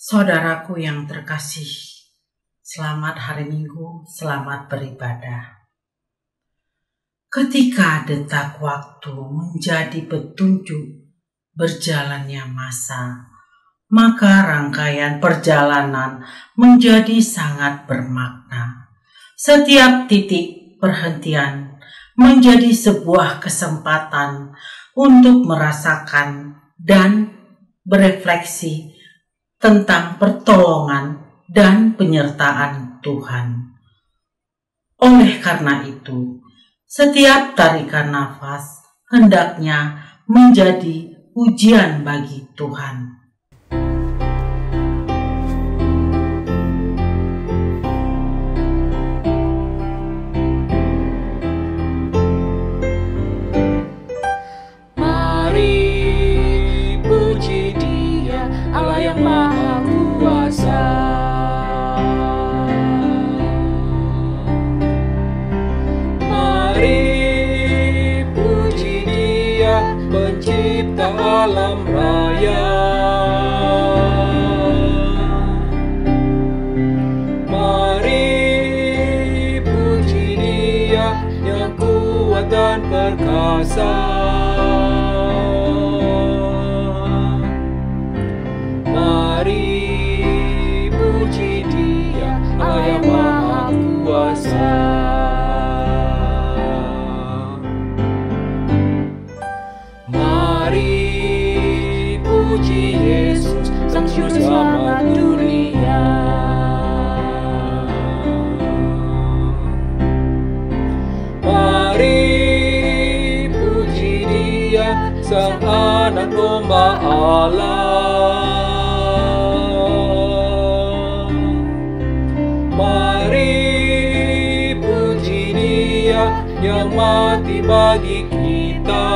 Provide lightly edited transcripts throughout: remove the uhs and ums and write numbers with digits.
Saudaraku yang terkasih, selamat hari Minggu, selamat beribadah. Ketika detak waktu menjadi petunjuk berjalannya masa, maka rangkaian perjalanan menjadi sangat bermakna. Setiap titik perhentian menjadi sebuah kesempatan untuk merasakan dan berefleksi tentang pertolongan dan penyertaan Tuhan. Oleh karena itu, setiap tarikan nafas hendaknya menjadi ujian bagi Tuhan. Alam raya, mari puji Dia yang kuat dan perkasa. Mari puji Dia, Allah yang Maha Kuasa. Puji Yesus, Sang Juru Selamat dunia. Mari puji Dia, Sang Anak Domba Allah. Mari puji Dia yang mati bagi kita.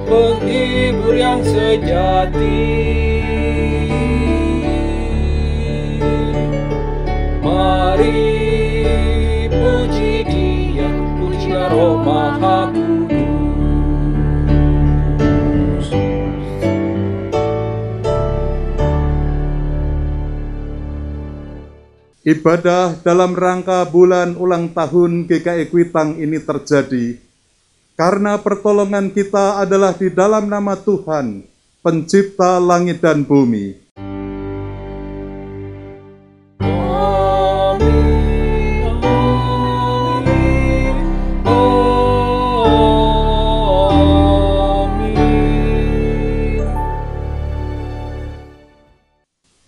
Penghibur yang sejati. Mari puji Dia, pujilah Roh Maha Kudus. Ibadah dalam rangka bulan ulang tahun GKI Kuitang ini terjadi karena pertolongan kita adalah di dalam nama Tuhan, Pencipta langit dan bumi.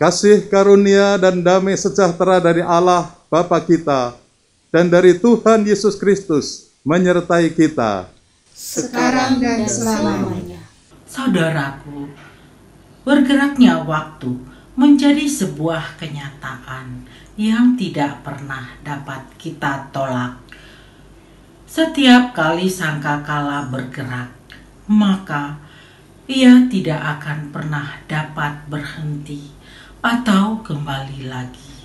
Kasih karunia dan damai sejahtera dari Allah Bapa kita dan dari Tuhan Yesus Kristus menyertai kita sekarang dan selamanya. Saudaraku, bergeraknya waktu menjadi sebuah kenyataan yang tidak pernah dapat kita tolak. Setiap kali sangkakala bergerak, maka ia tidak akan pernah dapat berhenti atau kembali lagi.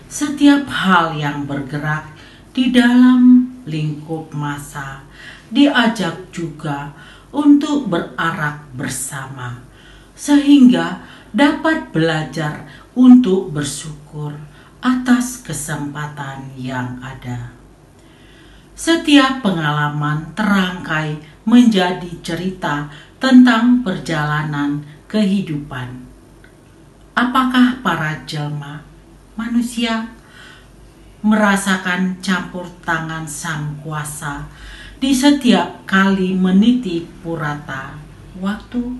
Setiap hal yang bergerak di dalam lingkup masa diajak juga untuk berarak bersama, sehingga dapat belajar untuk bersyukur atas kesempatan yang ada. Setiap pengalaman terangkai menjadi cerita tentang perjalanan kehidupan. Apakah para jelma manusia merasakan campur tangan Sang Kuasa di setiap kali meniti purata waktu?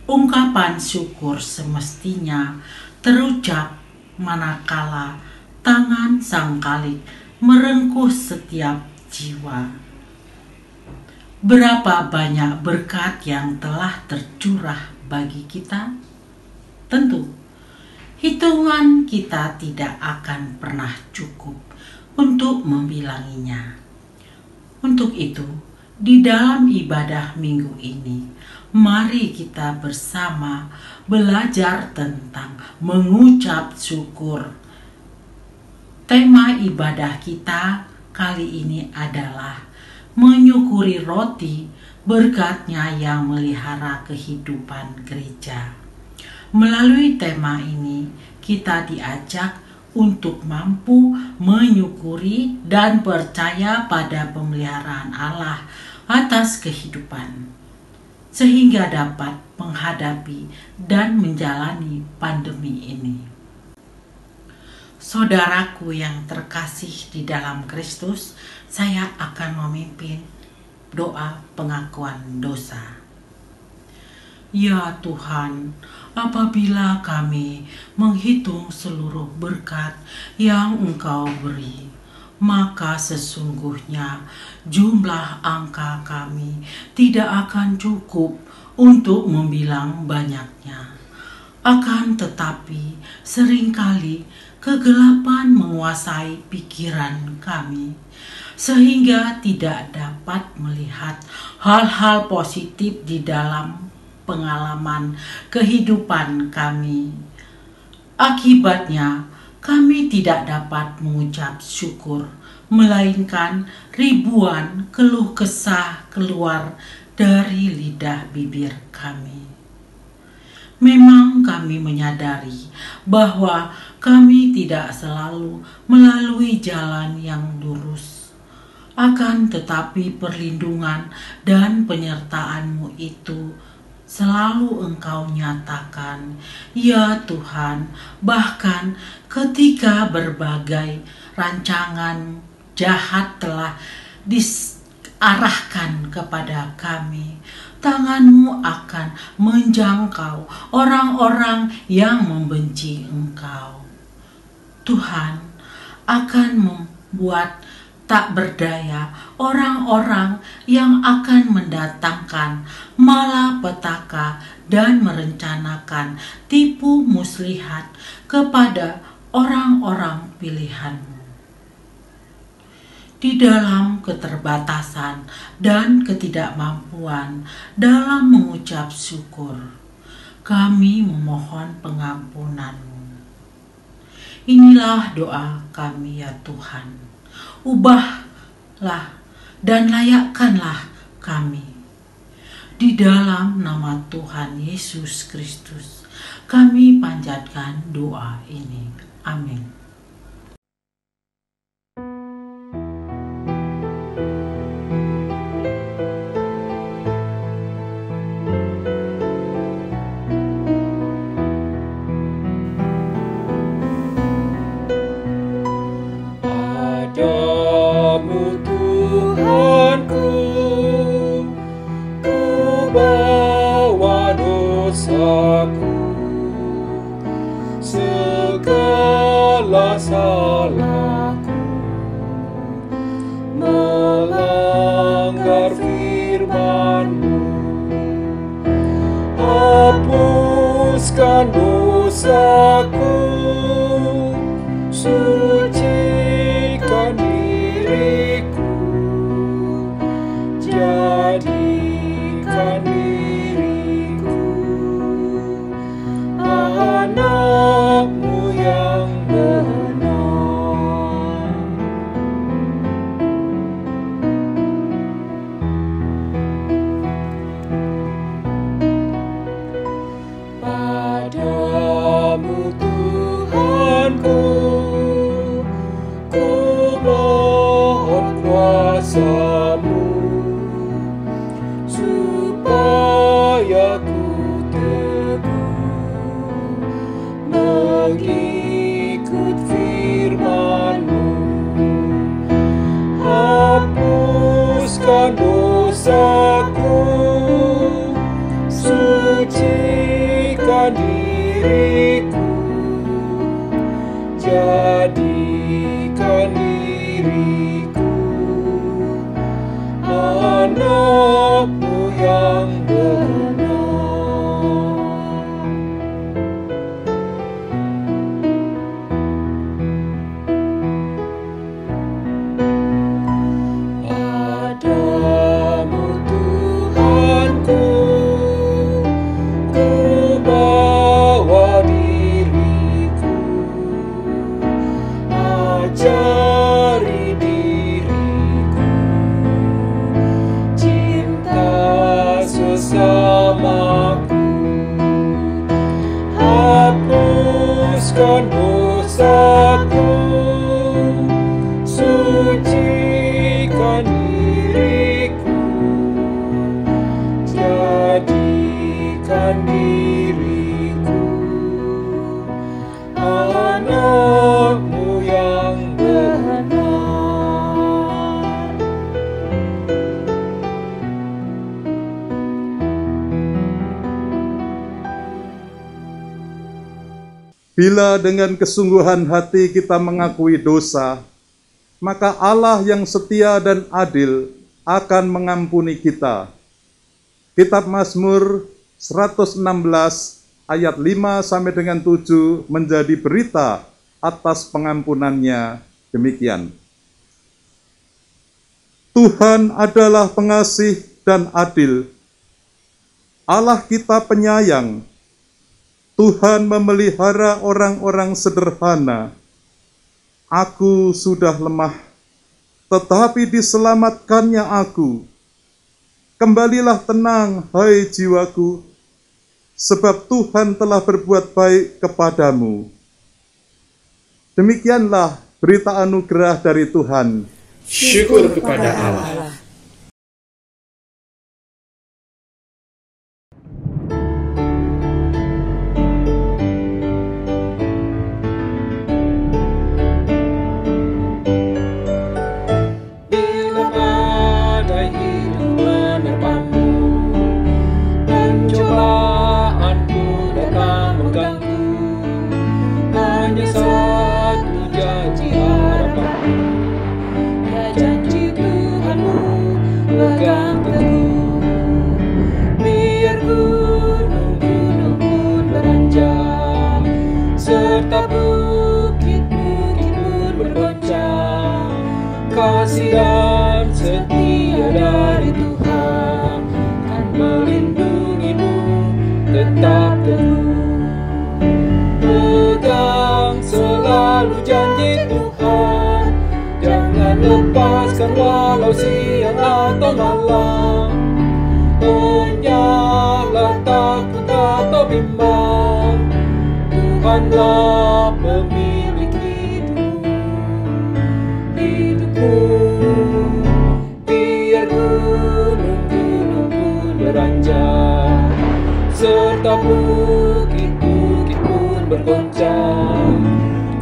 Ungkapan syukur semestinya terucap manakala Tangan Sang Khalik merengkuh setiap jiwa. Berapa banyak berkat yang telah tercurah bagi kita? Tentu, hitungan kita tidak akan pernah cukup untuk membilanginya. Untuk itu, di dalam ibadah minggu ini, mari kita bersama belajar tentang mengucap syukur. Tema ibadah kita kali ini adalah menyukuri roti berkatnya yang melihara kehidupan gereja. Melalui tema ini, kita diajak untuk mampu menyukuri dan percaya pada pemeliharaan Allah atas kehidupan, sehingga dapat menghadapi dan menjalani pandemi ini. Saudaraku yang terkasih di dalam Kristus, saya akan memimpin doa pengakuan dosa. Ya Tuhan, apabila kami menghitung seluruh berkat yang Engkau beri, maka sesungguhnya jumlah angka kami tidak akan cukup untuk membilang banyaknya. Akan tetapi seringkali kegelapan menguasai pikiran kami, sehingga tidak dapat melihat hal-hal positif di dalam pengalaman kehidupan kami. Akibatnya, kami tidak dapat mengucap syukur, melainkan ribuan keluh kesah keluar dari lidah bibir kami. Memang kami menyadari bahwa kami tidak selalu melalui jalan yang lurus. Akan tetapi perlindungan dan penyertaan-Mu itu selalu Engkau nyatakan, ya Tuhan, bahkan ketika berbagai rancangan jahat telah diarahkan kepada kami, tangan-Mu akan menjangkau orang-orang yang membenci Engkau. Tuhan akan membuat tak berdaya orang-orang yang akan mendatangkan malapetaka dan merencanakan tipu muslihat kepada orang-orang pilihan-Mu. Di dalam keterbatasan dan ketidakmampuan dalam mengucap syukur, kami memohon pengampunan-Mu. Inilah doa kami ya Tuhan. Ubahlah dan layakkanlah kami. Di dalam nama Tuhan Yesus Kristus, kami panjatkan doa ini. Amin. Padamu Tuhanku, ku bawa dosaku, segala salahku, melanggar firman-Mu. Hapuskan dosaku, sucikan diriku, jadikan diriku anak-Mu yang benar. Padamu Tuhanku, ku mohon kuasa-Mu, supaya ku teguh mengikut firman-Mu. Hapuskan dosaku, sucikan diriku, jadi yang benar. Padamu Tuhanku, ku bawa diriku, ajari diriku cinta sesamaku, hapuskan dosaku, sucikan diriku, jadikan diriku anakmu yang benar. Bila dengan kesungguhan hati kita mengakui dosa, maka Allah yang setia dan adil akan mengampuni kita. Kitab Mazmur 116 ayat 5 sampai dengan 7 menjadi berita atas pengampunannya demikian. Tuhan adalah pengasih dan adil. Allah kita penyayang. Tuhan memelihara orang-orang sederhana. Aku sudah lemah, tetapi diselamatkannya aku. Kembalilah tenang, hai jiwaku, sebab Tuhan telah berbuat baik kepadamu. Demikianlah berita anugerah dari Tuhan. Syukur kepada Allah. Bila badai hidup menerpamu dan cobaan pun datang mengganggu, hanya satu janji harapanmu, ya janji Tuhanmu pegang teguh. Biar gunung-gunung pun beranjak, serta bukit-bukit pun bergoncang, kasih dan setia dari Tuhan kan melindungimu tetap teguh. Pegang selalu janji Tuhan, jangan lepaskan walau siang atau malam. Hanyalah takut atau bimbang, Tuhanlah pemilik hidupmu. Biar gunung-gunung pun beranjak, serta bukit-bukit pun bergoncang,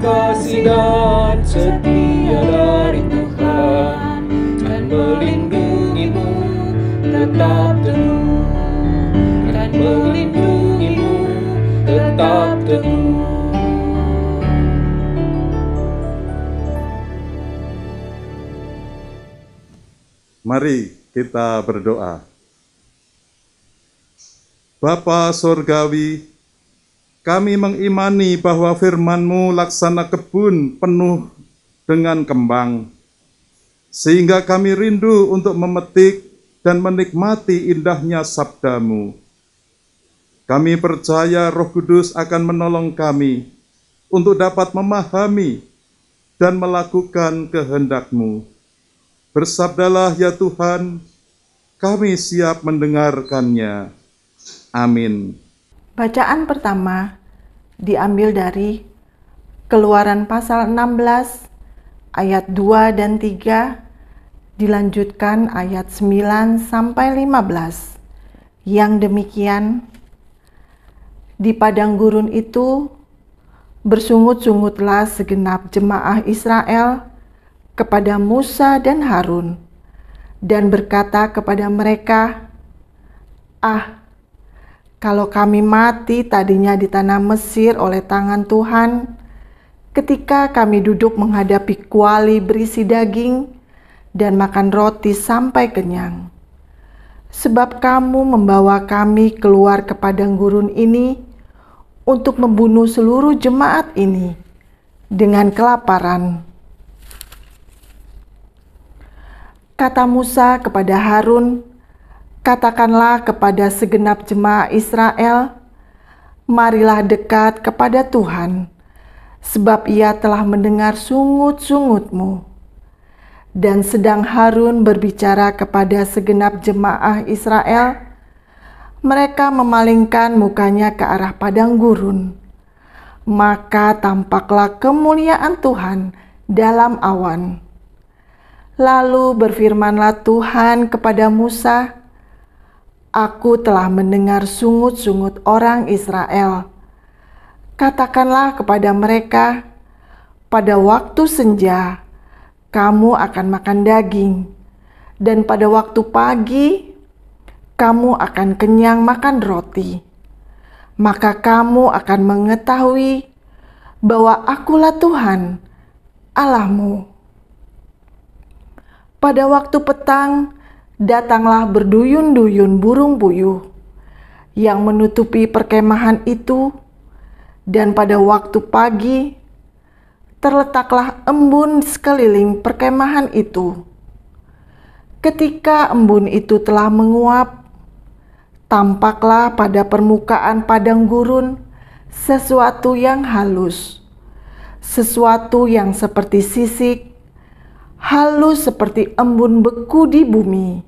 kasih dan setia dari Tuhan kan melindungimu tetap teguh, kan melindungimu tetap teguh. Mari kita berdoa. Bapa Surgawi, kami mengimani bahwa firman-Mu laksana kebun penuh dengan kembang, sehingga kami rindu untuk memetik dan menikmati indahnya sabda-Mu. Kami percaya Roh Kudus akan menolong kami untuk dapat memahami dan melakukan kehendak-Mu. Bersabdalah ya Tuhan, kami siap mendengarkannya. Amin. Bacaan pertama diambil dari Keluaran pasal 16 ayat 2 dan 3, dilanjutkan ayat 9 sampai 15. Yang demikian, di padang gurun itu bersungut-sungutlah segenap jemaah Israel kepada Musa dan Harun, dan berkata kepada mereka, kalau kami mati tadinya di tanah Mesir oleh tangan Tuhan, ketika kami duduk menghadapi kuali berisi daging dan makan roti sampai kenyang. sebab kamu membawa kami keluar ke padang gurun ini untuk membunuh seluruh jemaat ini dengan kelaparan." Kata Musa kepada Harun, "Katakanlah kepada segenap jemaah Israel, marilah dekat kepada Tuhan, sebab Ia telah mendengar sungut-sungutmu." Dan sedang Harun berbicara kepada segenap jemaah Israel, mereka memalingkan mukanya ke arah padang gurun. Maka tampaklah kemuliaan Tuhan dalam awan. Lalu berfirmanlah Tuhan kepada Musa, "Aku telah mendengar sungut-sungut orang Israel. Katakanlah kepada mereka, pada waktu senja kamu akan makan daging, dan pada waktu pagi kamu akan kenyang makan roti. Maka kamu akan mengetahui bahwa Akulah Tuhan, Allahmu." Pada waktu petang, datanglah berduyun-duyun burung puyuh yang menutupi perkemahan itu, dan pada waktu pagi, terletaklah embun sekeliling perkemahan itu. Ketika embun itu telah menguap, tampaklah pada permukaan padang gurun sesuatu yang halus, sesuatu yang seperti sisik, halus seperti embun beku di bumi.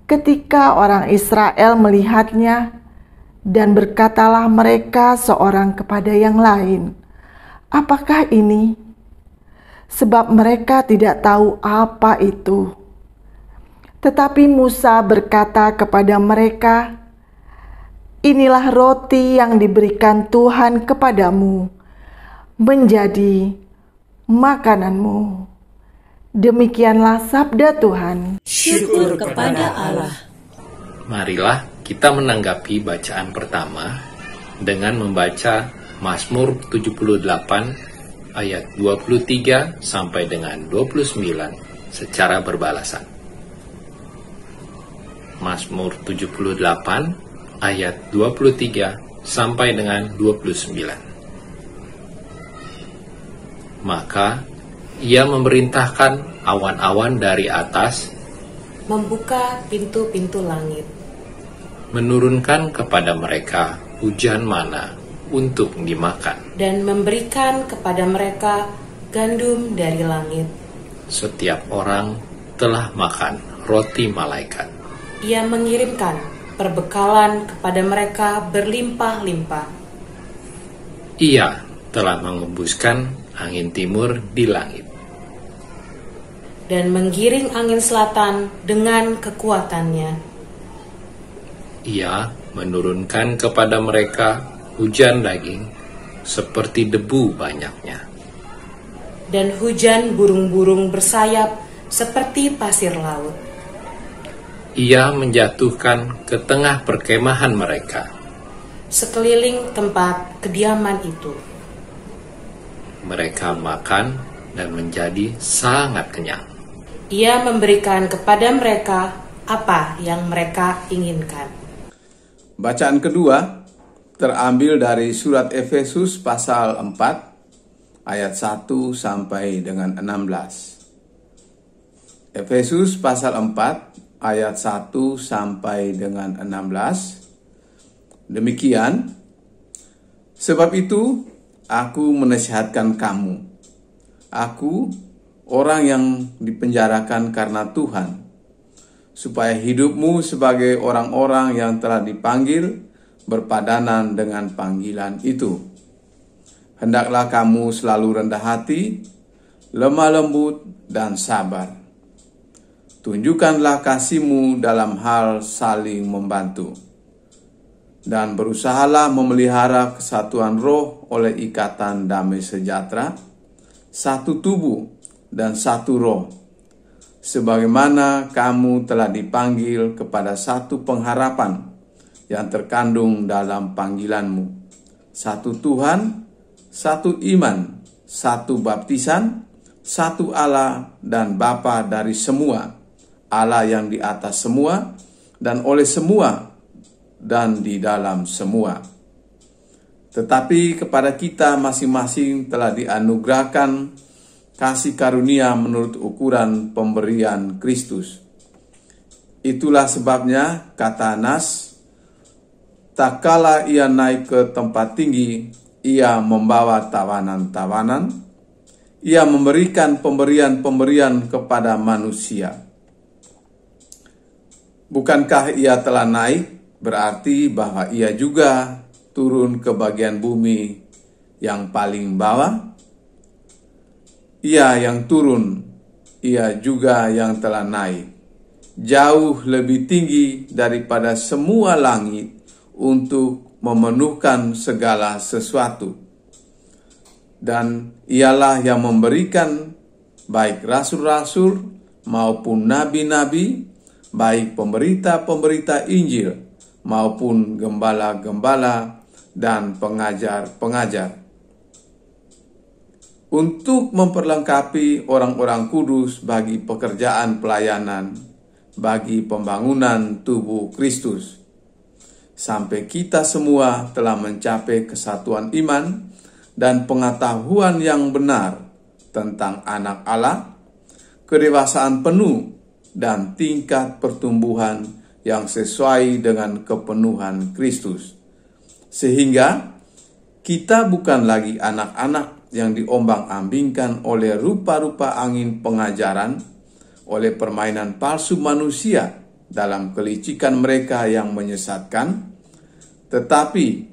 Ketika orang Israel melihatnya, dan berkatalah mereka seorang kepada yang lain, "Apakah ini?" Sebab mereka tidak tahu apa itu. Tetapi Musa berkata kepada mereka, "Inilah roti yang diberikan Tuhan kepadamu, menjadi makananmu." Demikianlah sabda Tuhan. Syukur kepada Allah. Marilah kita menanggapi bacaan pertama dengan membaca Mazmur 78 ayat 23 sampai dengan 29 secara berbalasan. Mazmur 78 ayat 23 sampai dengan 29. Maka Ia memerintahkan awan-awan dari atas, membuka pintu-pintu langit, menurunkan kepada mereka hujan mana untuk dimakan, dan memberikan kepada mereka gandum dari langit. Setiap orang telah makan roti malaikat. Ia mengirimkan perbekalan kepada mereka berlimpah-limpah. Ia telah mengembuskan angin timur di langit, dan menggiring angin selatan dengan kekuatannya. Ia menurunkan kepada mereka hujan daging seperti debu banyaknya, dan hujan burung-burung bersayap seperti pasir laut. Ia menjatuhkan ke tengah perkemahan mereka, sekeliling tempat kediaman itu. Mereka makan dan menjadi sangat kenyang. Ia memberikan kepada mereka apa yang mereka inginkan. Bacaan kedua terambil dari surat Efesus pasal 4 ayat 1 sampai dengan 16. Efesus pasal 4 ayat 1 sampai dengan 16. Demikian, sebab itu aku menasihatkan kamu, aku orang yang dipenjarakan karena Tuhan, supaya hidupmu sebagai orang-orang yang telah dipanggil berpadanan dengan panggilan itu. Hendaklah kamu selalu rendah hati, lemah lembut, dan sabar. Tunjukkanlah kasihmu dalam hal saling membantu. Dan berusahalah memelihara kesatuan roh oleh ikatan damai sejahtera, satu tubuh dan satu roh, sebagaimana kamu telah dipanggil kepada satu pengharapan yang terkandung dalam panggilanmu, satu Tuhan, satu iman, satu baptisan, satu Allah dan Bapa dari semua, Allah yang di atas semua, dan oleh semua, dan di dalam semua. Tetapi kepada kita masing-masing telah dianugerahkan kasih karunia menurut ukuran pemberian Kristus. Itulah sebabnya, kata Nas, tak kala ia naik ke tempat tinggi, ia membawa tawanan-tawanan, ia memberikan pemberian-pemberian kepada manusia. Bukankah ia telah naik, berarti bahwa ia juga turun ke bagian bumi yang paling bawah? Ia yang turun, ia juga yang telah naik, jauh lebih tinggi daripada semua langit untuk memenuhkan segala sesuatu. Dan ialah yang memberikan baik rasul-rasul maupun nabi-nabi, baik pemberita-pemberita Injil maupun gembala-gembala dan pengajar-pengajar, untuk memperlengkapi orang-orang kudus bagi pekerjaan pelayanan, bagi pembangunan tubuh Kristus, sampai kita semua telah mencapai kesatuan iman dan pengetahuan yang benar tentang anak Allah, kedewasaan penuh dan tingkat pertumbuhan yang sesuai dengan kepenuhan Kristus, sehingga kita bukan lagi anak-anak yang diombang-ambingkan oleh rupa-rupa angin pengajaran, oleh permainan palsu manusia dalam kelicikan mereka yang menyesatkan, tetapi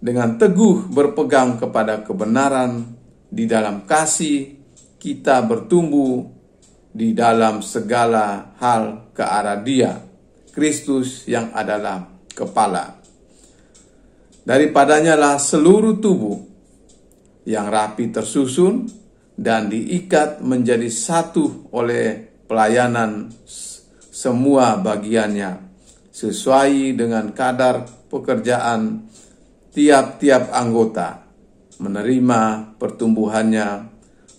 dengan teguh berpegang kepada kebenaran di dalam kasih, kita bertumbuh di dalam segala hal ke arah Dia, Kristus yang adalah kepala. Daripadanya lah seluruh tubuh yang rapi tersusun dan diikat menjadi satu oleh pelayanan semua bagiannya, sesuai dengan kadar pekerjaan tiap-tiap anggota, menerima pertumbuhannya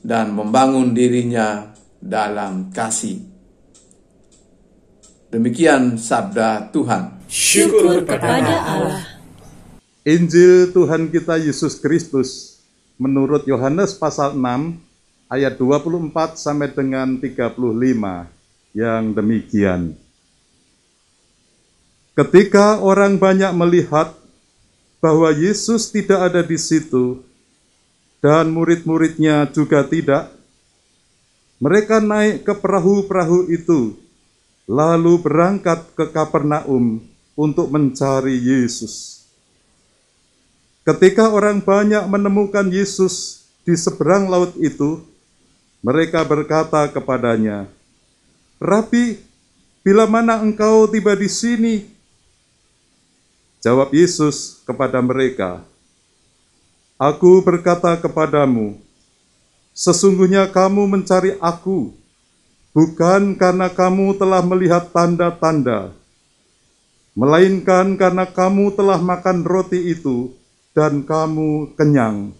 dan membangun dirinya dalam kasih. Demikian sabda Tuhan. Syukur kepada Allah. Injil Tuhan kita Yesus Kristus menurut Yohanes pasal 6 ayat 24 sampai dengan 35 yang demikian. Ketika orang banyak melihat bahwa Yesus tidak ada di situ dan murid-muridnya juga tidak, mereka naik ke perahu-perahu itu lalu berangkat ke Kapernaum untuk mencari Yesus. Ketika orang banyak menemukan Yesus di seberang laut itu, mereka berkata kepadanya, "Rabi, bila mana engkau tiba di sini?" Jawab Yesus kepada mereka, "Aku berkata kepadamu, sesungguhnya kamu mencari Aku, bukan karena kamu telah melihat tanda-tanda, melainkan karena kamu telah makan roti itu dan kamu kenyang.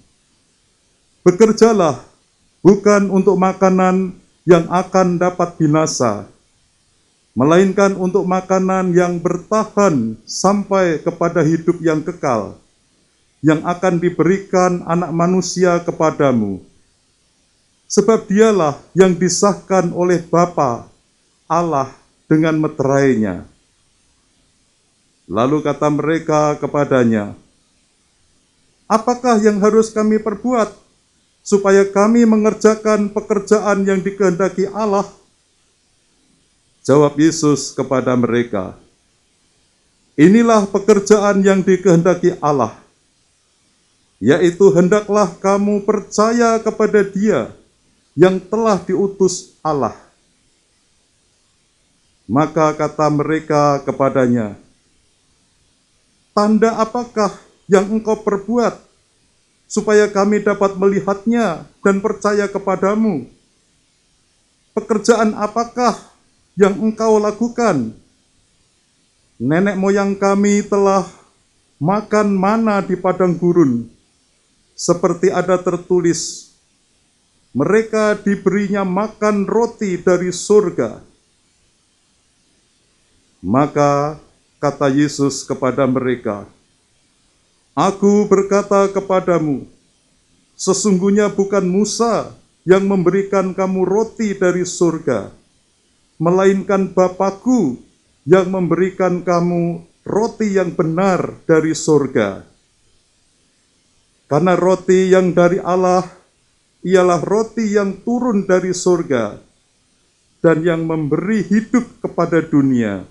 Bekerjalah bukan untuk makanan yang akan dapat binasa, melainkan untuk makanan yang bertahan sampai kepada hidup yang kekal, yang akan diberikan Anak Manusia kepadamu. Sebab Dialah yang disahkan oleh Bapa Allah dengan meterainya." Lalu kata mereka kepadanya, "Apakah yang harus kami perbuat supaya kami mengerjakan pekerjaan yang dikehendaki Allah?" Jawab Yesus kepada mereka, "Inilah pekerjaan yang dikehendaki Allah, yaitu hendaklah kamu percaya kepada Dia yang telah diutus Allah." Maka kata mereka kepadanya, "Tanda apakah yang engkau perbuat, supaya kami dapat melihatnya dan percaya kepadamu? Pekerjaan apakah yang engkau lakukan? Nenek moyang kami telah makan mana di padang gurun, seperti ada tertulis, mereka diberinya makan roti dari surga." Maka kata Yesus kepada mereka, "Aku berkata kepadamu, sesungguhnya bukan Musa yang memberikan kamu roti dari surga, melainkan Bapa-Ku yang memberikan kamu roti yang benar dari surga. Karena roti yang dari Allah ialah roti yang turun dari surga dan yang memberi hidup kepada dunia."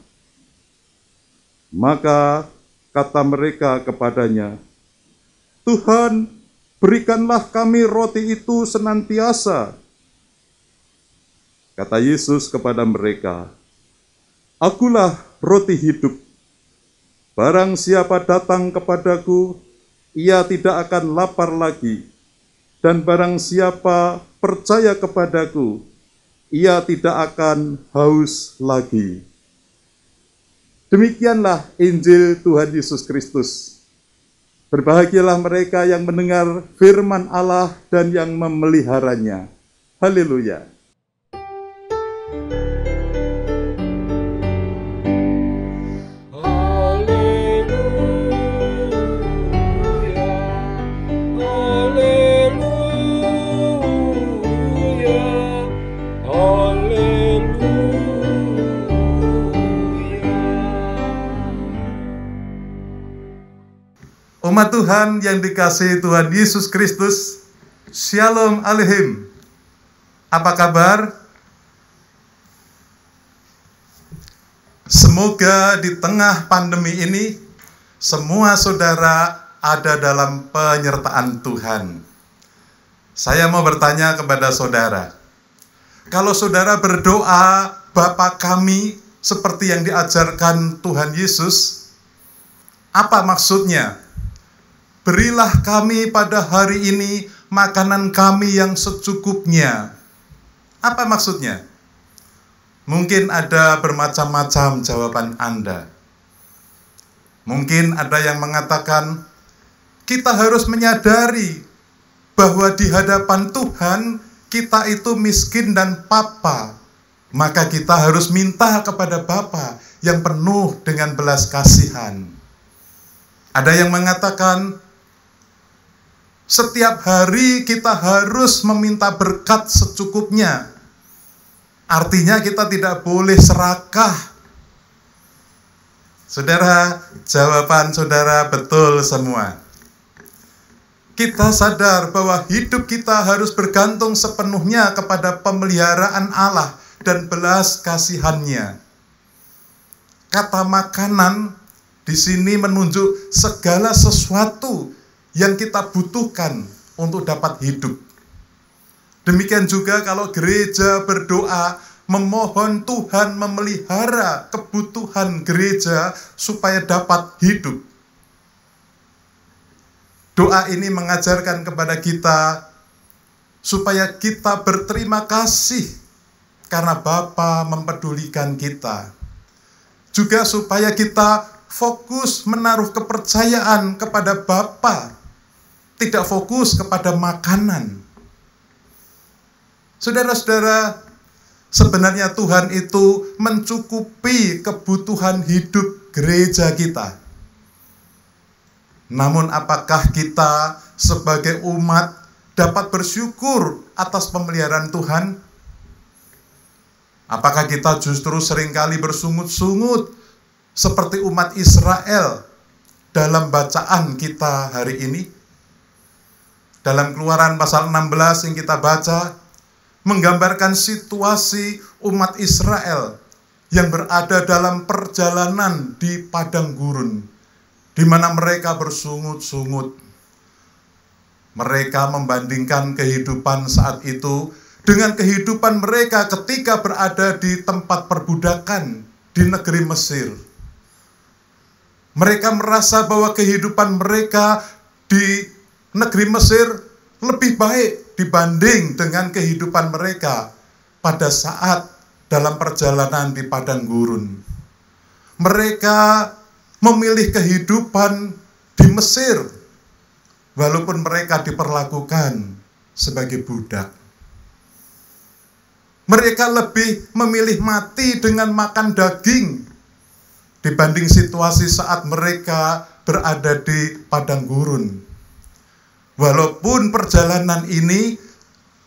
Maka kata mereka kepadanya, "Tuhan, berikanlah kami roti itu senantiasa." Kata Yesus kepada mereka, "Akulah roti hidup. Barang siapa datang kepadaku, ia tidak akan lapar lagi. Dan barang siapa percaya kepadaku, ia tidak akan haus lagi." Demikianlah Injil Tuhan Yesus Kristus. Berbahagialah mereka yang mendengar firman Allah dan yang memeliharanya. Haleluya. Umat Tuhan yang dikasihi Tuhan Yesus Kristus, Shalom Aleichem. Apa kabar? Semoga di tengah pandemi ini, semua saudara ada dalam penyertaan Tuhan. Saya mau bertanya kepada saudara, kalau saudara berdoa, Bapa kami, seperti yang diajarkan Tuhan Yesus, apa maksudnya? Berilah kami pada hari ini makanan kami yang secukupnya. Apa maksudnya? Mungkin ada bermacam-macam jawaban Anda. Mungkin ada yang mengatakan, kita harus menyadari bahwa di hadapan Tuhan kita itu miskin dan papa. Maka kita harus minta kepada Bapa yang penuh dengan belas kasihan. Ada yang mengatakan, setiap hari kita harus meminta berkat secukupnya. Artinya kita tidak boleh serakah. Saudara, jawaban saudara betul semua. Kita sadar bahwa hidup kita harus bergantung sepenuhnya kepada pemeliharaan Allah dan belas kasihannya. Kata makanan di sini menunjuk segala sesuatu yang kita butuhkan untuk dapat hidup. Demikian juga kalau gereja berdoa, memohon Tuhan memelihara kebutuhan gereja supaya dapat hidup. Doa ini mengajarkan kepada kita supaya kita berterima kasih karena Bapa mempedulikan kita. Juga supaya kita fokus menaruh kepercayaan kepada Bapa, tidak fokus kepada makanan. Saudara-saudara, sebenarnya Tuhan itu mencukupi kebutuhan hidup gereja kita. Namun apakah kita sebagai umat dapat bersyukur atas pemeliharaan Tuhan? Apakah kita justru seringkali bersungut-sungut seperti umat Israel dalam bacaan kita hari ini? Dalam Keluaran pasal 16 yang kita baca, menggambarkan situasi umat Israel yang berada dalam perjalanan di padang gurun, di mana mereka bersungut-sungut. Mereka membandingkan kehidupan saat itu dengan kehidupan mereka ketika berada di tempat perbudakan di negeri Mesir. Mereka merasa bahwa kehidupan mereka di negeri Mesir lebih baik dibanding dengan kehidupan mereka pada saat dalam perjalanan di padang gurun. Mereka memilih kehidupan di Mesir, walaupun mereka diperlakukan sebagai budak. Mereka lebih memilih mati dengan makan daging dibanding situasi saat mereka berada di padang gurun. Walaupun perjalanan ini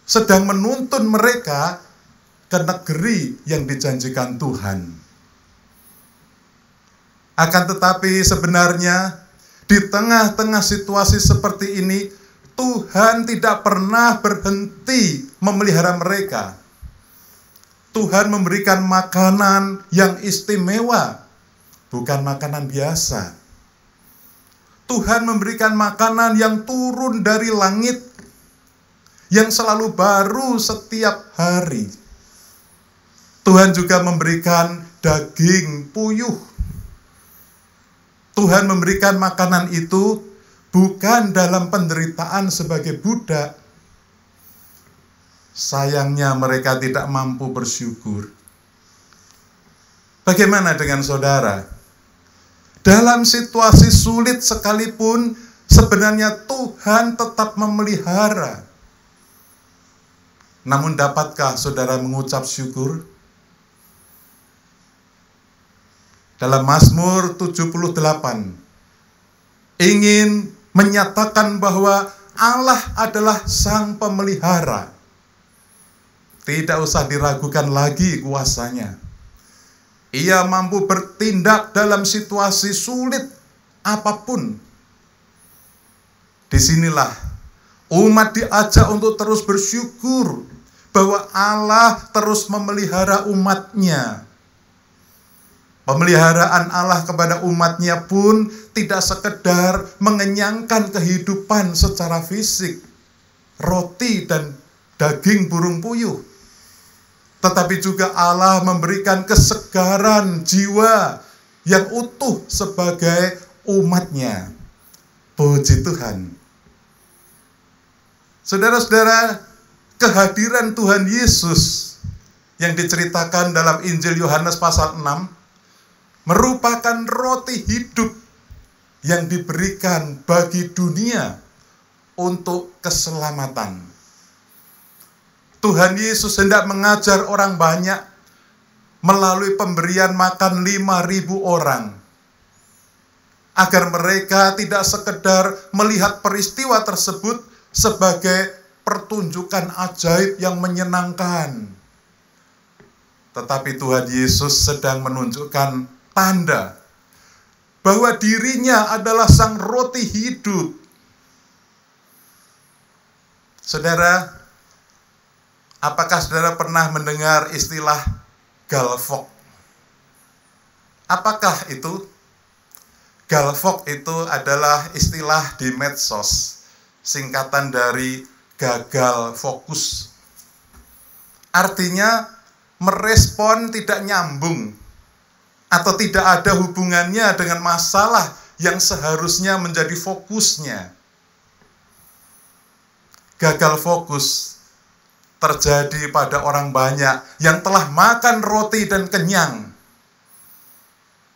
sedang menuntun mereka ke negeri yang dijanjikan Tuhan. Akan tetapi sebenarnya di tengah-tengah situasi seperti ini, Tuhan tidak pernah berhenti memelihara mereka. Tuhan memberikan makanan yang istimewa, bukan makanan biasa. Tuhan memberikan makanan yang turun dari langit, yang selalu baru setiap hari. Tuhan juga memberikan daging puyuh. Tuhan memberikan makanan itu bukan dalam penderitaan sebagai budak. Sayangnya mereka tidak mampu bersyukur. Bagaimana dengan saudara? Dalam situasi sulit sekalipun, sebenarnya Tuhan tetap memelihara. Namun dapatkah saudara mengucap syukur? Dalam Mazmur 78, ingin menyatakan bahwa Allah adalah Sang Pemelihara. Tidak usah diragukan lagi kuasanya. Ia mampu bertindak dalam situasi sulit apapun. Disinilah umat diajak untuk terus bersyukur bahwa Allah terus memelihara umatnya. Pemeliharaan Allah kepada umatnya pun tidak sekedar mengenyangkan kehidupan secara fisik, roti dan daging burung puyuh. Tetapi juga Allah memberikan kesegaran jiwa yang utuh sebagai umatnya. Puji Tuhan. Saudara-saudara, kehadiran Tuhan Yesus yang diceritakan dalam Injil Yohanes pasal 6 merupakan roti hidup yang diberikan bagi dunia untuk keselamatan. Tuhan Yesus hendak mengajar orang banyak melalui pemberian makan 5.000 orang. Agar mereka tidak sekedar melihat peristiwa tersebut sebagai pertunjukan ajaib yang menyenangkan. Tetapi Tuhan Yesus sedang menunjukkan tanda bahwa dirinya adalah sang roti hidup. Saudara, apakah saudara pernah mendengar istilah galvok? Apakah itu? Galvok itu adalah istilah di medsos, singkatan dari gagal fokus. Artinya merespon tidak nyambung atau tidak ada hubungannya dengan masalah yang seharusnya menjadi fokusnya. Gagal fokus terjadi pada orang banyak yang telah makan roti dan kenyang.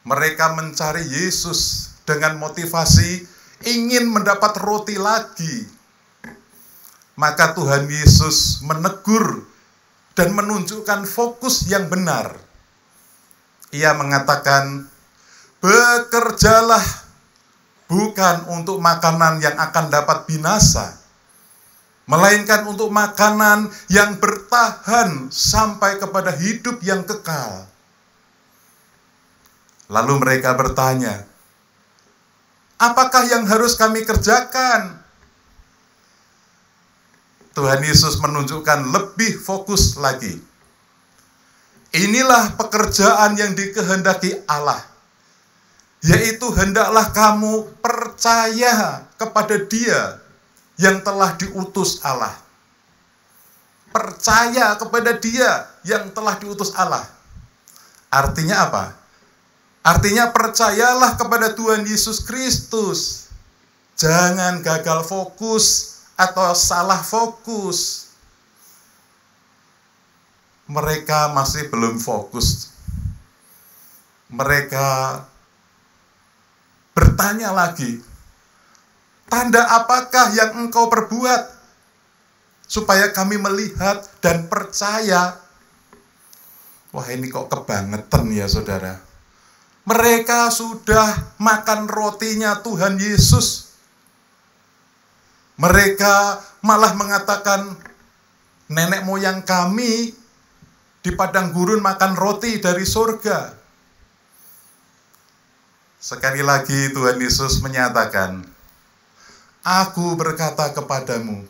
Mereka mencari Yesus dengan motivasi ingin mendapat roti lagi. Maka Tuhan Yesus menegur dan menunjukkan fokus yang benar. Ia mengatakan, bekerjalah bukan untuk makanan yang akan dapat binasa, melainkan untuk makanan yang bertahan sampai kepada hidup yang kekal. Lalu mereka bertanya, apakah yang harus kami kerjakan? Tuhan Yesus menunjukkan lebih fokus lagi. Inilah pekerjaan yang dikehendaki Allah, yaitu hendaklah kamu percaya kepada Dia yang telah diutus Allah. Percaya kepada Dia yang telah diutus Allah. Artinya apa? Artinya percayalah kepada Tuhan Yesus Kristus. Jangan gagal fokus atau salah fokus. Mereka masih belum fokus. Mereka bertanya lagi, tanda apakah yang engkau perbuat supaya kami melihat dan percaya? Wah, ini kok kebangetan ya saudara. Mereka sudah makan rotinya Tuhan Yesus. Mereka malah mengatakan, nenek moyang kami di padang gurun makan roti dari surga. Sekali lagi Tuhan Yesus menyatakan, Aku berkata kepadamu,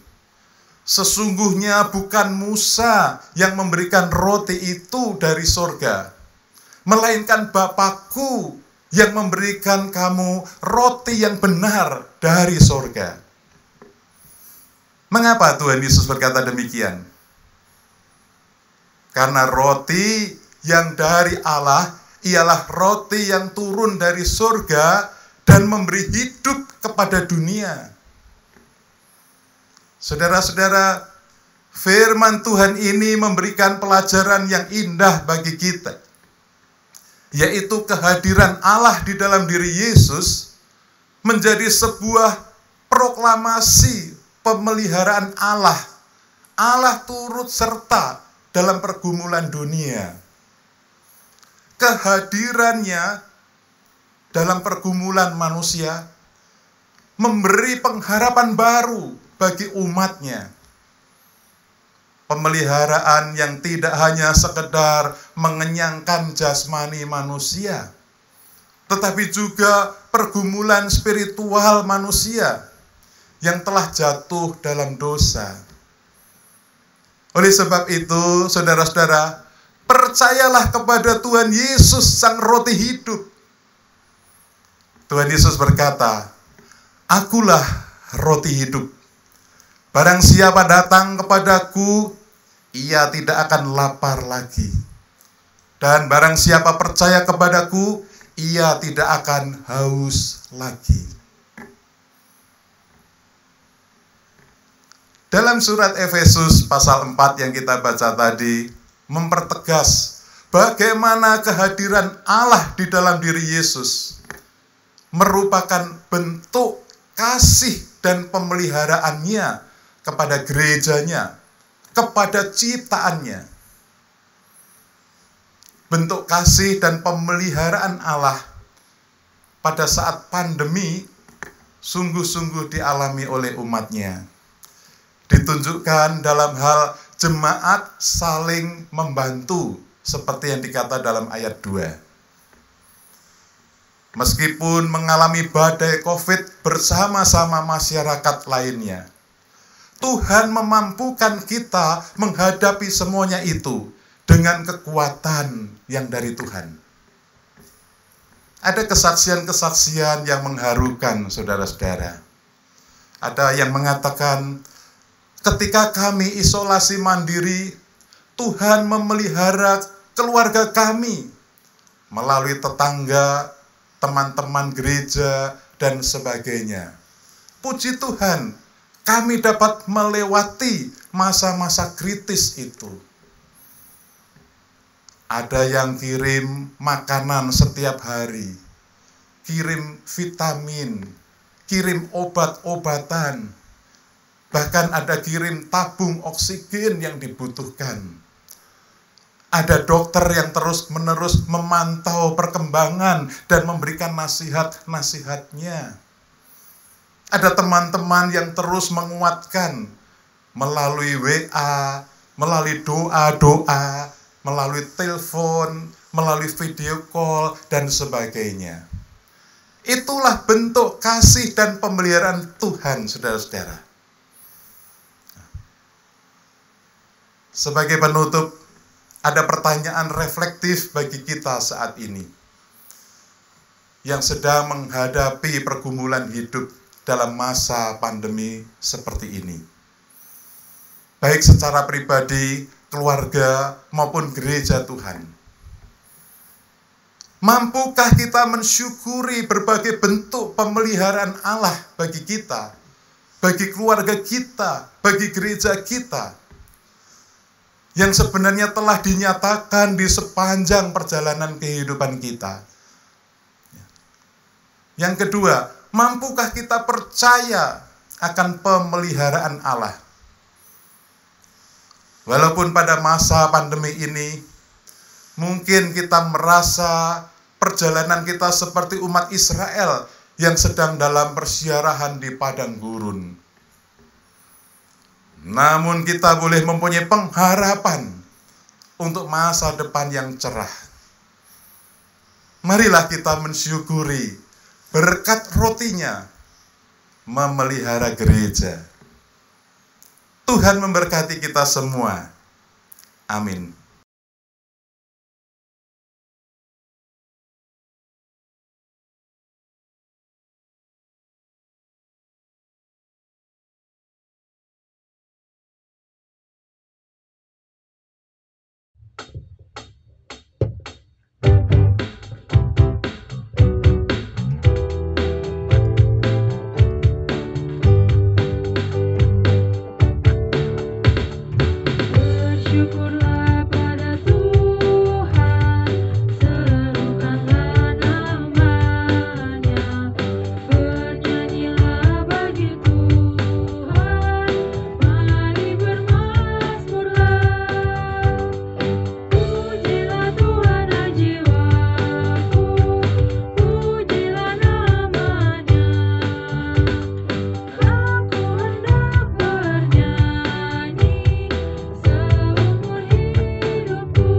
sesungguhnya bukan Musa yang memberikan roti itu dari surga, melainkan Bapakku yang memberikan kamu roti yang benar dari surga. Mengapa Tuhan Yesus berkata demikian? Karena roti yang dari Allah ialah roti yang turun dari surga dan memberi hidup kepada dunia. Saudara-saudara, firman Tuhan ini memberikan pelajaran yang indah bagi kita, yaitu kehadiran Allah di dalam diri Yesus menjadi sebuah proklamasi pemeliharaan Allah. Allah turut serta dalam pergumulan dunia. Kehadirannya dalam pergumulan manusia memberi pengharapan baru bagi umatnya. Pemeliharaan yang tidak hanya sekedar mengenyangkan jasmani manusia, tetapi juga pergumulan spiritual manusia yang telah jatuh dalam dosa. Oleh sebab itu, saudara-saudara, percayalah kepada Tuhan Yesus, Sang Roti Hidup. Tuhan Yesus berkata, Akulah roti hidup. Barang siapa datang kepadaku, ia tidak akan lapar lagi. Dan barang siapa percaya kepadaku, ia tidak akan haus lagi. Dalam surat Efesus pasal 4 yang kita baca tadi, mempertegas bagaimana kehadiran Allah di dalam diri Yesus merupakan bentuk kasih dan pemeliharaannya kepada gerejanya, kepada ciptaannya. Bentuk kasih dan pemeliharaan Allah pada saat pandemi sungguh-sungguh dialami oleh umatnya. Ditunjukkan dalam hal jemaat saling membantu, seperti yang dikata dalam ayat 2. Meskipun mengalami badai COVID bersama-sama masyarakat lainnya, Tuhan memampukan kita menghadapi semuanya itu dengan kekuatan yang dari Tuhan. Ada kesaksian-kesaksian yang mengharukan, saudara-saudara. Ada yang mengatakan, ketika kami isolasi mandiri, Tuhan memelihara keluarga kami melalui tetangga, teman-teman gereja, dan sebagainya. Puji Tuhan, kami dapat melewati masa-masa kritis itu. Ada yang kirim makanan setiap hari, kirim vitamin, kirim obat-obatan, bahkan ada kirim tabung oksigen yang dibutuhkan. Ada dokter yang terus-menerus memantau perkembangan dan memberikan nasihat-nasihatnya. Ada teman-teman yang terus menguatkan melalui WA, melalui doa-doa, melalui telepon, melalui video call, dan sebagainya. Itulah bentuk kasih dan pemeliharaan Tuhan, saudara-saudara. Sebagai penutup, ada pertanyaan reflektif bagi kita saat ini yang sedang menghadapi pergumulan hidup dalam masa pandemi seperti ini. Baik secara pribadi, keluarga, maupun gereja Tuhan. Mampukah kita mensyukuri berbagai bentuk pemeliharaan Allah bagi kita, bagi keluarga kita, bagi gereja kita, yang sebenarnya telah dinyatakan di sepanjang perjalanan kehidupan kita? Yang kedua, mampukah kita percaya akan pemeliharaan Allah? Walaupun pada masa pandemi ini, mungkin kita merasa perjalanan kita seperti umat Israel yang sedang dalam persiarahan di padang gurun. Namun kita boleh mempunyai pengharapan untuk masa depan yang cerah. Marilah kita mensyukuri berkat rotinya memelihara gereja. Tuhan memberkati kita semua. Amin. Bersyukurlah pada Tuhan, serukanlah namanya, bernyanyilah bagi Tuhan, mari bermazmurlah. Pujilah Tuhan hai jiwaku, pujilah namanya. Aku hendak bernyanyi seumur hidupku.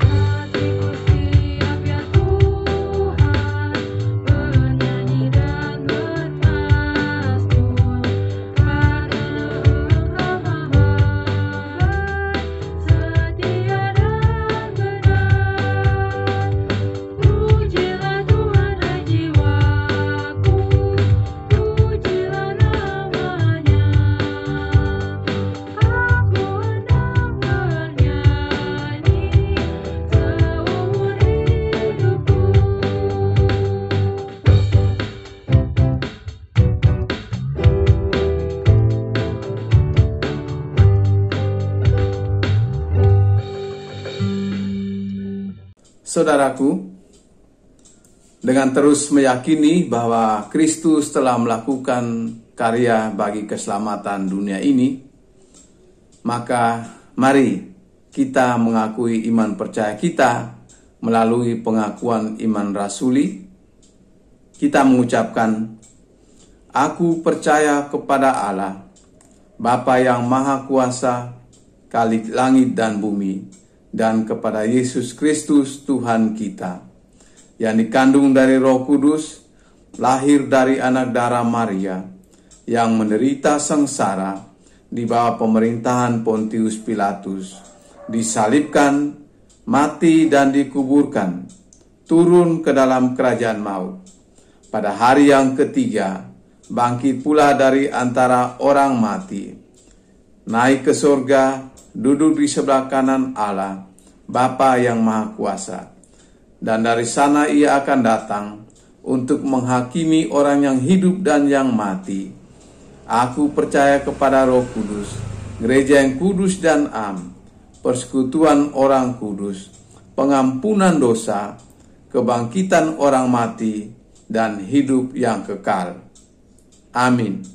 Hatiku siap ya Tuhan, bernyanyi dan bermazmur, karena Engkau Maha setia dan benar. Pujilah Tuhan hai jiwaku, pujilah namanya. Aku hendak bernyanyi seumur hidupku. Saudaraku, dengan terus meyakini bahwa Kristus telah melakukan karya bagi keselamatan dunia ini, maka mari kita mengakui iman percaya kita melalui pengakuan iman rasuli. Kita mengucapkan, aku percaya kepada Allah, Bapa yang Maha Kuasa, Khalik langit dan bumi, dan kepada Yesus Kristus Tuhan kita, yang dikandung dari Roh Kudus, lahir dari anak darah Maria, yang menderita sengsara di bawah pemerintahan Pontius Pilatus, disalibkan, mati dan dikuburkan, turun ke dalam kerajaan maut. Pada hari yang ketiga, bangkit pula dari antara orang mati, naik ke surga, duduk di sebelah kanan Allah, Bapa yang Maha Kuasa. Dan dari sana ia akan datang untuk menghakimi orang yang hidup dan yang mati. Aku percaya kepada Roh Kudus, gereja yang kudus dan am, persekutuan orang kudus, pengampunan dosa, kebangkitan orang mati, dan hidup yang kekal. Amin.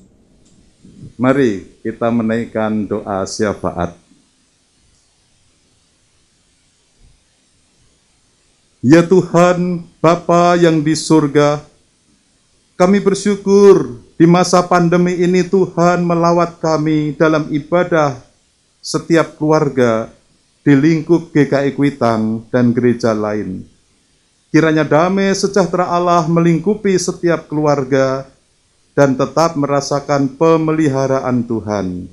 Mari kita menaikkan doa syafaat. Ya Tuhan, Bapa yang di surga, kami bersyukur di masa pandemi ini Tuhan melawat kami dalam ibadah setiap keluarga di lingkup GKI Kuitang dan gereja lain. Kiranya damai sejahtera Allah melingkupi setiap keluarga dan tetap merasakan pemeliharaan Tuhan.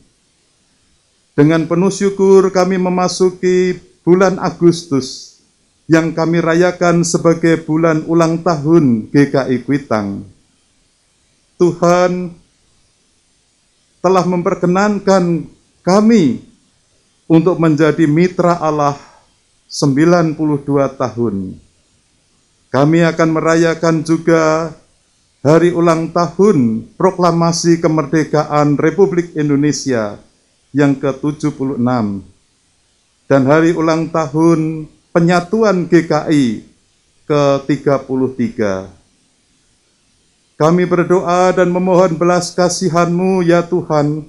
Dengan penuh syukur kami memasuki bulan Agustus yang kami rayakan sebagai bulan ulang tahun GKI Kuitang. Tuhan telah memperkenankan kami untuk menjadi mitra Allah 92 tahun. Kami akan merayakan juga hari ulang tahun proklamasi kemerdekaan Republik Indonesia yang ke-76 dan hari ulang tahun penyatuan GKI ke-33. Kami berdoa dan memohon belas kasihan-Mu ya Tuhan,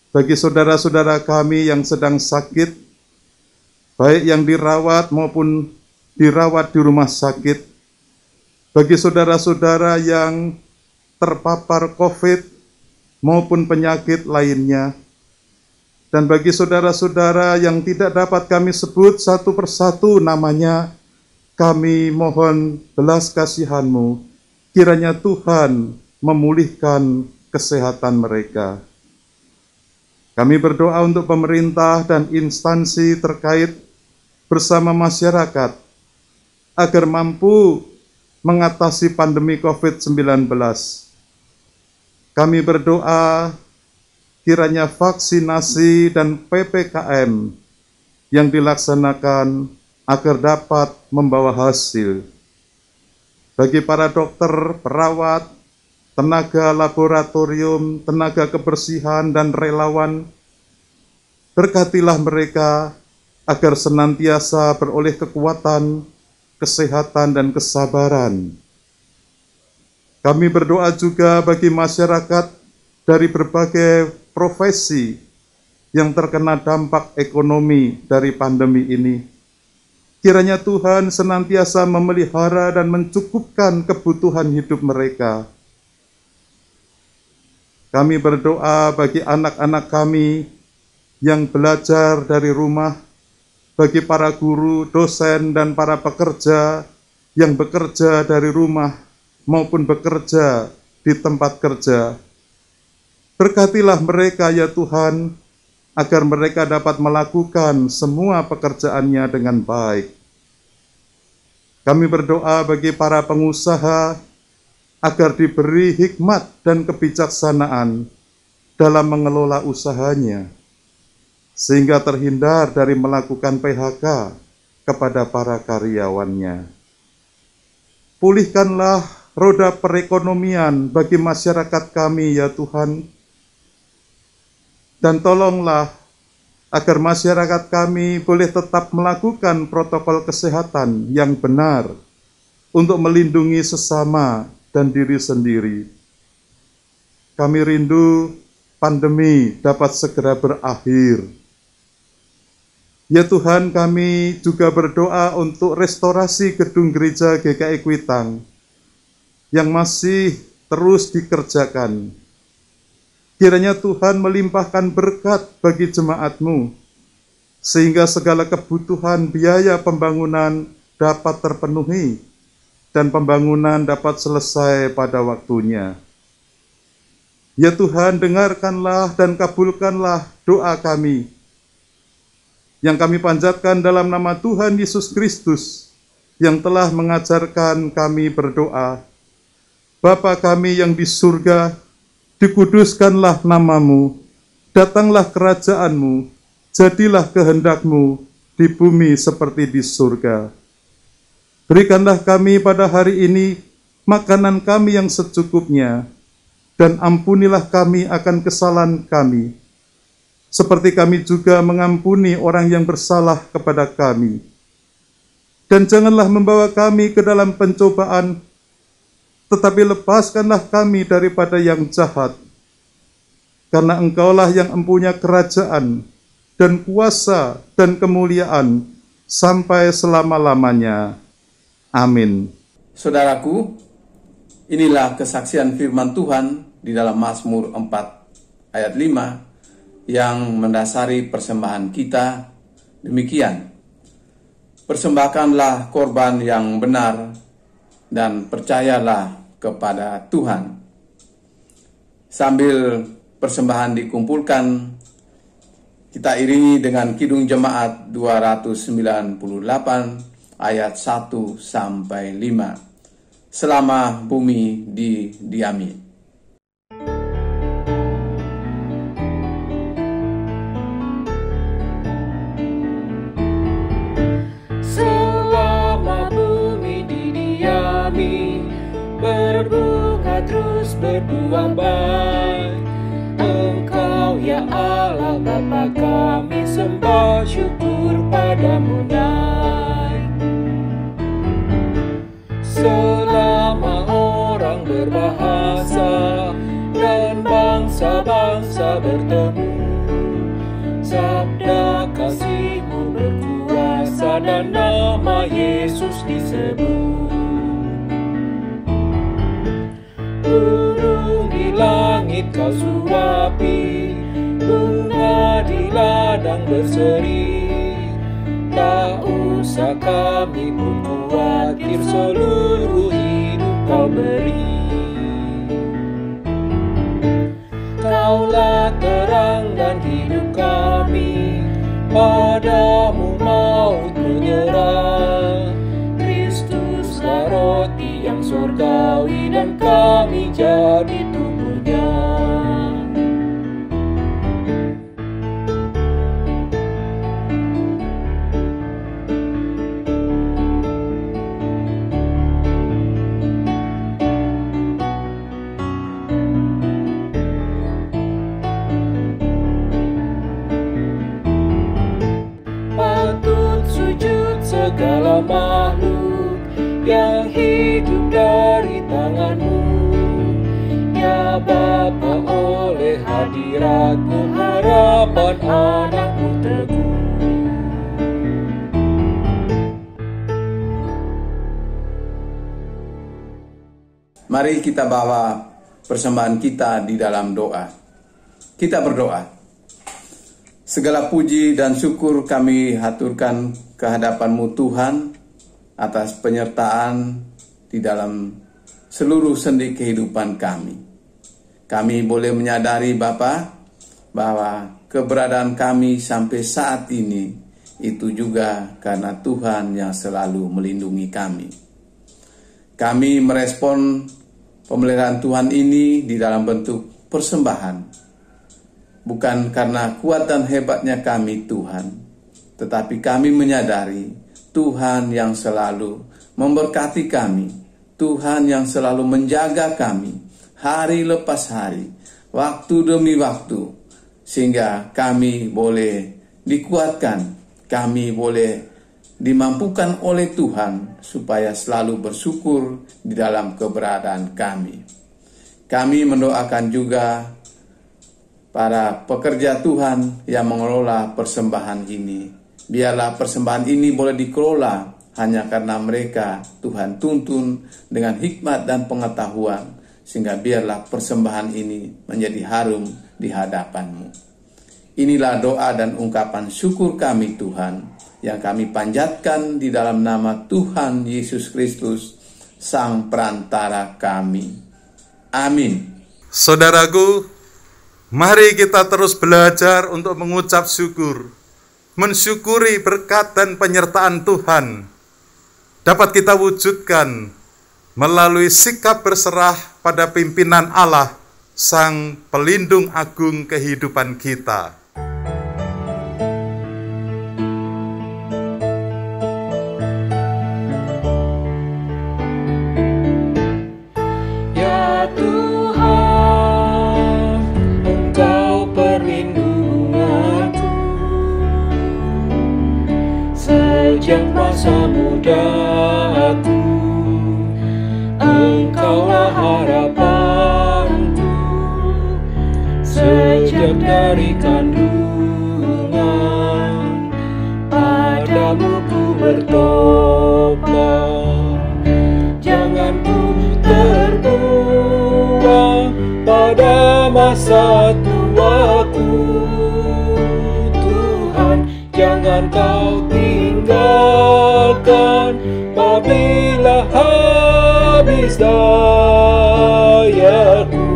bagi saudara-saudara kami yang sedang sakit, baik yang dirawat maupun dirawat di rumah sakit, bagi saudara-saudara yang terpapar COVID maupun penyakit lainnya, dan bagi saudara-saudara yang tidak dapat kami sebut satu persatu namanya, kami mohon belas kasihan-Mu. Kiranya Tuhan memulihkan kesehatan mereka. Kami berdoa untuk pemerintah dan instansi terkait bersama masyarakat agar mampu mengatasi pandemi COVID-19. Kami berdoa kiranya vaksinasi dan PPKM yang dilaksanakan agar dapat membawa hasil. Bagi para dokter, perawat, tenaga laboratorium, tenaga kebersihan, dan relawan, berkatilah mereka agar senantiasa beroleh kekuatan, kesehatan, dan kesabaran. Kami berdoa juga bagi masyarakat dari berbagai profesi yang terkena dampak ekonomi dari pandemi ini. Kiranya Tuhan senantiasa memelihara dan mencukupkan kebutuhan hidup mereka. Kami berdoa bagi anak-anak kami yang belajar dari rumah, bagi para guru, dosen, dan para pekerja yang bekerja dari rumah maupun bekerja di tempat kerja. Berkatilah mereka ya Tuhan, agar mereka dapat melakukan semua pekerjaannya dengan baik. Kami berdoa bagi para pengusaha agar diberi hikmat dan kebijaksanaan dalam mengelola usahanya, sehingga terhindar dari melakukan PHK kepada para karyawannya. Pulihkanlah roda perekonomian bagi masyarakat kami ya Tuhan, dan tolonglah agar masyarakat kami boleh tetap melakukan protokol kesehatan yang benar untuk melindungi sesama dan diri sendiri. Kami rindu pandemi dapat segera berakhir. Ya Tuhan, kami juga berdoa untuk restorasi gedung gereja GKI Kuitang yang masih terus dikerjakan. Kiranya Tuhan melimpahkan berkat bagi jemaat-Mu, sehingga segala kebutuhan biaya pembangunan dapat terpenuhi dan pembangunan dapat selesai pada waktunya. Ya Tuhan, dengarkanlah dan kabulkanlah doa kami yang kami panjatkan dalam nama Tuhan Yesus Kristus yang telah mengajarkan kami berdoa. Bapa kami yang di surga, dikuduskanlah nama-Mu, datanglah kerajaan-Mu, jadilah kehendak-Mu di bumi seperti di surga. Berikanlah kami pada hari ini makanan kami yang secukupnya, dan ampunilah kami akan kesalahan kami, seperti kami juga mengampuni orang yang bersalah kepada kami. Dan janganlah membawa kami ke dalam pencobaan, tetapi lepaskanlah kami daripada yang jahat. Karena Engkaulah yang empunya kerajaan dan kuasa dan kemuliaan sampai selama-lamanya. Amin. Saudaraku, inilah kesaksian firman Tuhan di dalam Mazmur 4 ayat 5 yang mendasari persembahan kita. Demikian, persembahkanlah korban yang benar dan percayalah kepada Tuhan. Sambil persembahan dikumpulkan, kita iringi dengan Kidung Jemaat 298 ayat 1 sampai 5. Selama bumi didiami. Berbunga terus berbuah baik. Engkau ya Allah Bapa kami sembah, syukur padamu naik. Selama orang berbahaya bangsa bertemu. Sabda kasih-Mu berkuasa dan nama Yesus disebut. Burung di langit Kau suapi, bunga di ladang berseri. Tak usah kami pun khawatir, seluruh hidup Kau beri. Kaulah terang dan hidup kami, padamu maut menyerah. Kristuslah roti yang surgawi dan kami jadi tubuhnya. Segala makhluk yang hidup dari tangan-Mu, ya Bapa, oleh hadirat-Mu harapan anak-Mu teguh. Mari kita bawa persembahan kita di dalam doa. Kita berdoa. Segala puji dan syukur kami haturkan kehadapan-Mu Tuhan atas penyertaan di dalam seluruh sendi kehidupan kami. Kami boleh menyadari Bapa bahwa keberadaan kami sampai saat ini itu juga karena Tuhan yang selalu melindungi kami. Kami merespon pemeliharaan Tuhan ini di dalam bentuk persembahan. Bukan karena kuat dan hebatnya kami Tuhan, tetapi kami menyadari Tuhan yang selalu memberkati kami, Tuhan yang selalu menjaga kami hari lepas hari, waktu demi waktu, sehingga kami boleh dikuatkan, kami boleh dimampukan oleh Tuhan supaya selalu bersyukur di dalam keberadaan kami. Kami mendoakan juga para pekerja Tuhan yang mengelola persembahan ini. Biarlah persembahan ini boleh dikelola hanya karena mereka Tuhan tuntun dengan hikmat dan pengetahuan, sehingga biarlah persembahan ini menjadi harum di hadapan-Mu. Inilah doa dan ungkapan syukur kami Tuhan, yang kami panjatkan di dalam nama Tuhan Yesus Kristus, Sang Perantara kami. Amin. Saudaraku, mari kita terus belajar untuk mengucap syukur, mensyukuri berkat dan penyertaan Tuhan dapat kita wujudkan melalui sikap berserah pada pimpinan Allah, Sang Pelindung Agung kehidupan kita. Sejak masa mudaku, Engkaulah harapanku. Sejak dari kandungan, padamu ku bertobat. Jangan ku terbuang pada masa tuaku, Tuhan, jangan Kau tinggalkan apabila habis dayaku,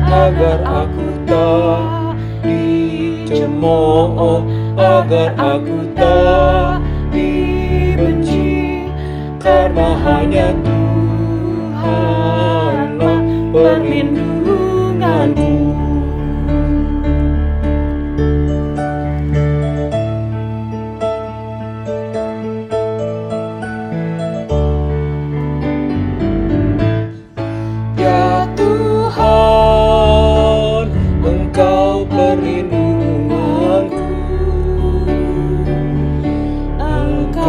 agar aku tak dicemooh, agar aku tak dibenci, karena hanya Tuhanlah perlindunganku.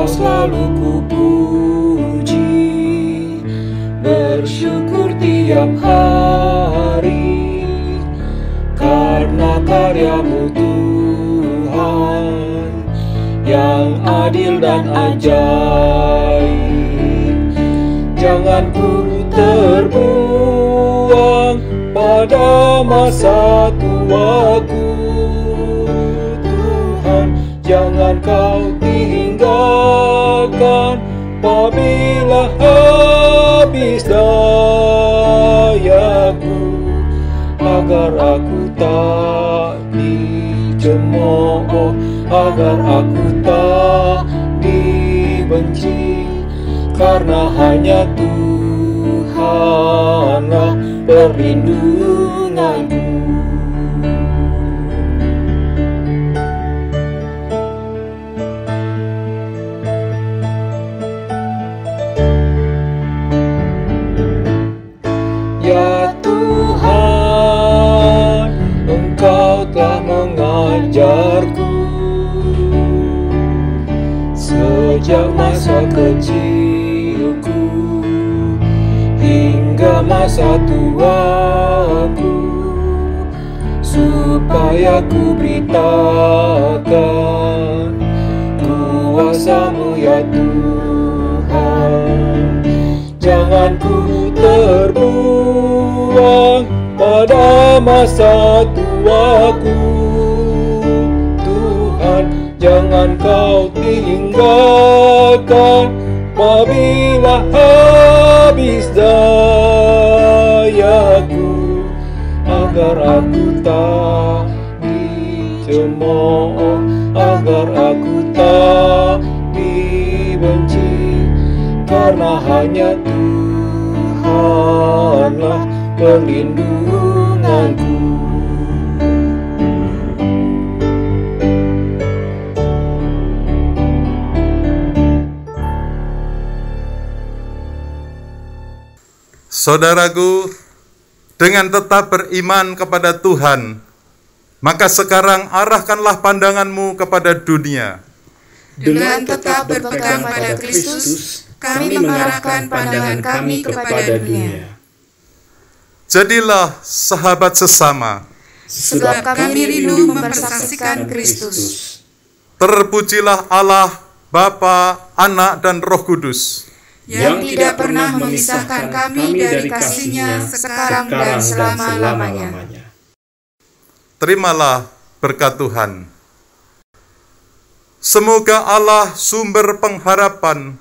Selalu ku puji, karena karya-Mu Tuhan yang adil dan ajaib. Jangan ku terbuang pada masa tuaku, Tuhan, jangan Kau tinggalkan apabila habis dayaku, agar aku tak dicemooh, agar aku tak dibenci, karena hanya Tuhanlah perlindunganku. Ya Tuhan, Engkau telah mengajarku sejak masa kecilku hingga masa tuaku, supaya ku beritakan kuasa-Mu ya Tuhan. Jangan ku terbuang pada masa tuaku, Tuhan, jangan Kau tinggalkan apabila habis dayaku, agar aku tak dicemooh, agar aku tak dibenci, karena hanya Tuhanlah perlindunganku. Saudaraku, dengan tetap beriman kepada Tuhan, maka sekarang arahkanlah pandanganmu kepada dunia. Dengan tetap berpegang pada Kristus, kami mengarahkan pandangan kami kepada dunia. Jadilah sahabat sesama, sebab kami rindu mempersaksikan Kristus. Terpujilah Allah, Bapa, Anak, dan Roh Kudus, yang tidak pernah memisahkan kami dari kasih-Nya sekarang dan selama-lamanya. Terimalah berkat Tuhan. Semoga Allah sumber pengharapan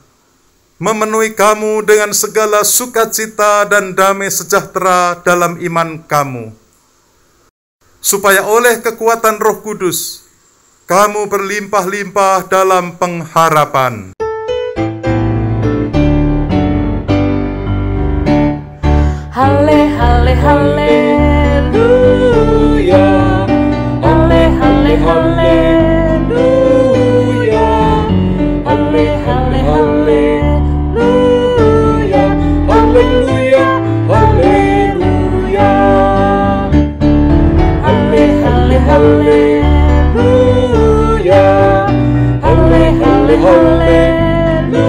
memenuhi kamu dengan segala sukacita dan damai sejahtera dalam iman kamu, supaya oleh kekuatan Roh Kudus kamu berlimpah-limpah dalam pengharapan. Halle, halle, haleluya. Halle, halle, haleluya. Halle, halle, haleluya. Haleluya, haleluya. Halle, halle, haleluya. Halle, halle, haleluya.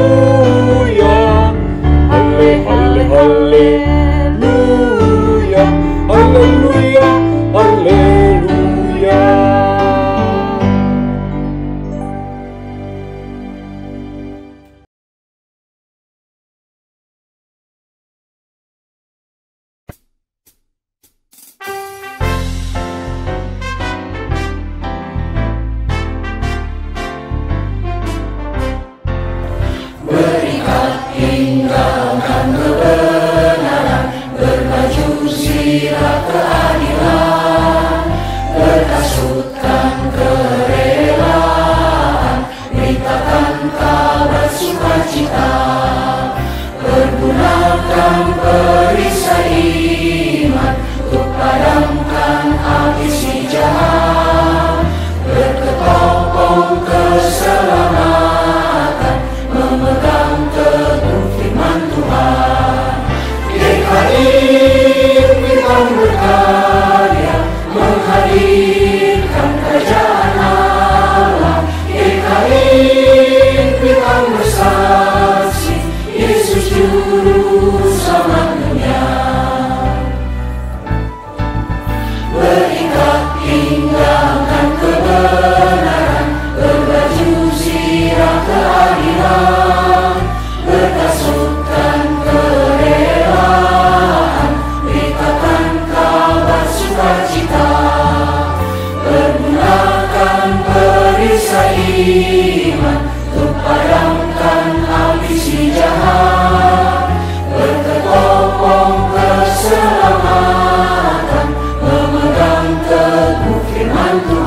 Halle, halle, haleluya. Haleluya, haleluya. beriman, untuk padamkan api si jahat, berketopong keselamatan, memegang teguh firman Tuhan.